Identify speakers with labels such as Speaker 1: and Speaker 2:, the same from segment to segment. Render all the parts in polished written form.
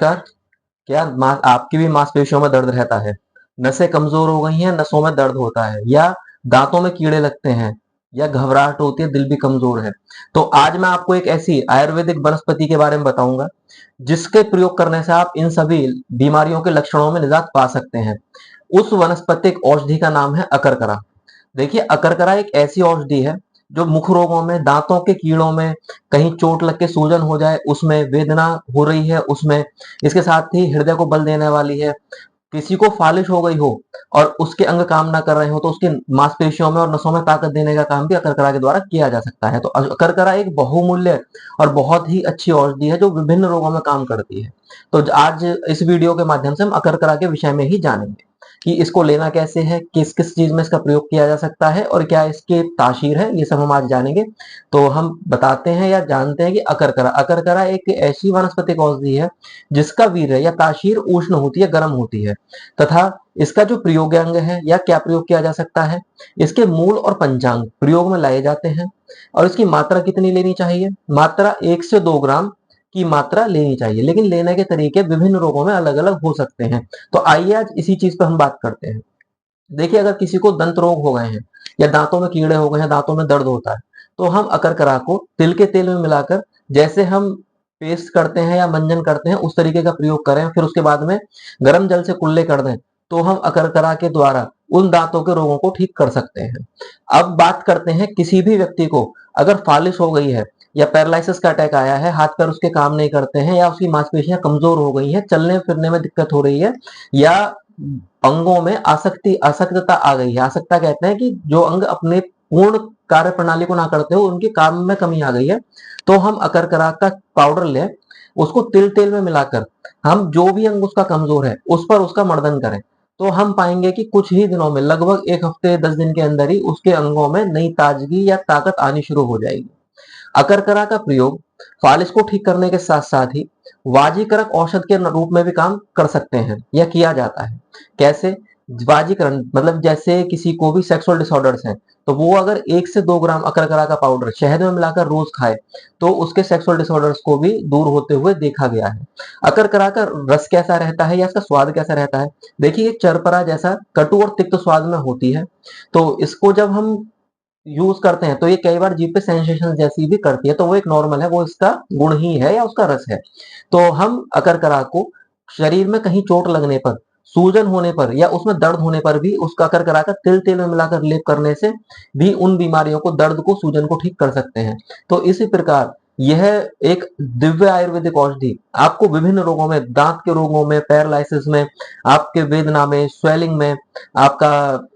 Speaker 1: नमस्कार। क्या आपकी भी मांसपेशियों में दर्द रहता है? नसें कमजोर हो गई हैं, नसों में दर्द होता है, या दांतों में कीड़े लगते हैं, या घबराहट होती है, दिल भी कमजोर है? तो आज मैं आपको एक ऐसी आयुर्वेदिक वनस्पति के बारे में बताऊंगा जिसके प्रयोग करने से आप इन सभी बीमारियों के लक्षणों में निजात पा सकते हैं। उस वनस्पतिक औषधि का नाम है अकरकरा। देखिए, अकरकरा एक ऐसी औषधि है जो मुख रोगों में, दांतों के कीड़ों में, कहीं चोट लग के सूजन हो जाए उसमें, वेदना हो रही है उसमें, इसके साथ ही हृदय को बल देने वाली है। किसी को फालिश हो गई हो और उसके अंग काम ना कर रहे हो तो उसकी मांसपेशियों में और नसों में ताकत देने का काम भी अकरकरा के द्वारा किया जा सकता है। तो अकरकरा एक बहुमूल्य और बहुत ही अच्छी औषधि है जो विभिन्न रोगों में काम करती है। तो आज इस वीडियो के माध्यम से हम अकरकरा के विषय में ही जानेंगे कि इसको लेना कैसे है, किस किस चीज में इसका प्रयोग किया जा सकता है और क्या इसके तासीर है, ये सब हम आज जानेंगे। तो हम बताते हैं या जानते हैं कि अकरकरा अकरकरा एक ऐसी वनस्पतिक औषधि है जिसका वीर्य या तासीर उष्ण होती है, गर्म होती है, तथा इसका जो प्रयोगांग है या क्या प्रयोग किया जा सकता है, इसके मूल और पंचांग प्रयोग में लाए जाते हैं। और इसकी मात्रा कितनी लेनी चाहिए? मात्रा 1 से 2 ग्राम की मात्रा लेनी चाहिए, लेकिन लेने के तरीके विभिन्न रोगों में अलग अलग हो सकते हैं। तो आइए आज इसी चीज पर हम बात करते हैं। देखिए, अगर किसी को दंत रोग हो गए हैं या दांतों में कीड़े हो गए हैं, दांतों में दर्द होता है, तो हम अकरकरा को तिल के तेल में मिलाकर, जैसे हम पेस्ट करते हैं या मंजन करते हैं उस तरीके का प्रयोग करें, फिर उसके बाद में गर्म जल से कुल्ले कर दें, तो हम अकरकरा के द्वारा उन दांतों के रोगों को ठीक कर सकते हैं। अब बात करते हैं, किसी भी व्यक्ति को अगर फालिश हो गई है या पैरालिसिस का अटैक आया है, हाथ पैर उसके काम नहीं करते हैं, या उसकी मांसपेशियां कमजोर हो गई हैं, चलने फिरने में दिक्कत हो रही है, या अंगों में अशक्तता आ गई है। अशक्तता कहते हैं कि जो अंग अपने पूर्ण कार्य प्रणाली को ना करते हो, उनके काम में कमी आ गई है। तो हम अकरकरा का पाउडर लें, उसको तिल तेल में मिलाकर हम जो भी अंग उसका कमजोर है उस पर उसका मर्दन करें, तो हम पाएंगे कि कुछ ही दिनों में, लगभग 1 हफ्ते 10 दिन के अंदर ही उसके अंगों में नई ताजगी या ताकत आनी शुरू हो जाएगी। अकरकरा का प्रयोग फालिज को ठीक करने के साथ साथ ही वाजीकरक औषध के रूप में भी काम कर सकते हैं या किया जाता है। कैसे? वाजीकरण मतलब जैसे किसी को भी सेक्सुअल डिसऑर्डर्स हैं, तो वो अगर 1 से 2 ग्राम अकरकरा का पाउडर शहद में मिलाकर रोज खाए, तो उसके सेक्सुअल डिसऑर्डर्स को भी दूर होते हुए देखा गया है। अकरकरा का रस कैसा रहता है या इसका स्वाद कैसा रहता है? देखिए, ये चरपरा जैसा कटु और तिक्त स्वाद में होती है। तो इसको जब हम यूज करते हैं तो ये कई बार जीभ पे सेंसेशन जैसी भी करती है, तो वो एक नॉर्मल है, वो इसका गुण ही है या उसका रस है। तो हम अकरकरा को शरीर में कहीं चोट लगने पर, सूजन होने पर या उसमें दर्द होने पर भी उसका अकरकरा का तिल तेल में मिलाकर लेप करने से भी उन बीमारियों को, दर्द को, सूजन को ठीक कर सकते हैं। तो इसी प्रकार यह एक दिव्य आयुर्वेदिक औषधि आपको विभिन्न रोगों में, दांत के रोगों में, पैरालिसिस में, आपके वेदना में, स्वेलिंग में, आपका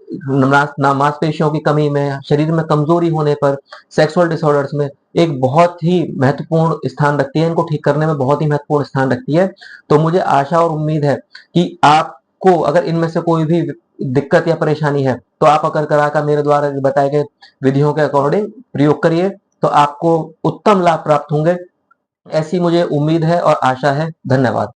Speaker 1: मांसपेशियों की कमी में, शरीर में कमजोरी होने पर, सेक्सुअल डिसऑर्डर्स में एक बहुत ही महत्वपूर्ण स्थान रखती है, इनको ठीक करने में बहुत ही महत्वपूर्ण स्थान रखती है। तो मुझे आशा और उम्मीद है कि आपको अगर इनमें से कोई भी दिक्कत या परेशानी है, तो आप अकरकरा का मेरे द्वारा बताए गए विधियों के अकॉर्डिंग प्रयोग करिए, तो आपको उत्तम लाभ प्राप्त होंगे। ऐसी मुझे उम्मीद है और आशा है। धन्यवाद।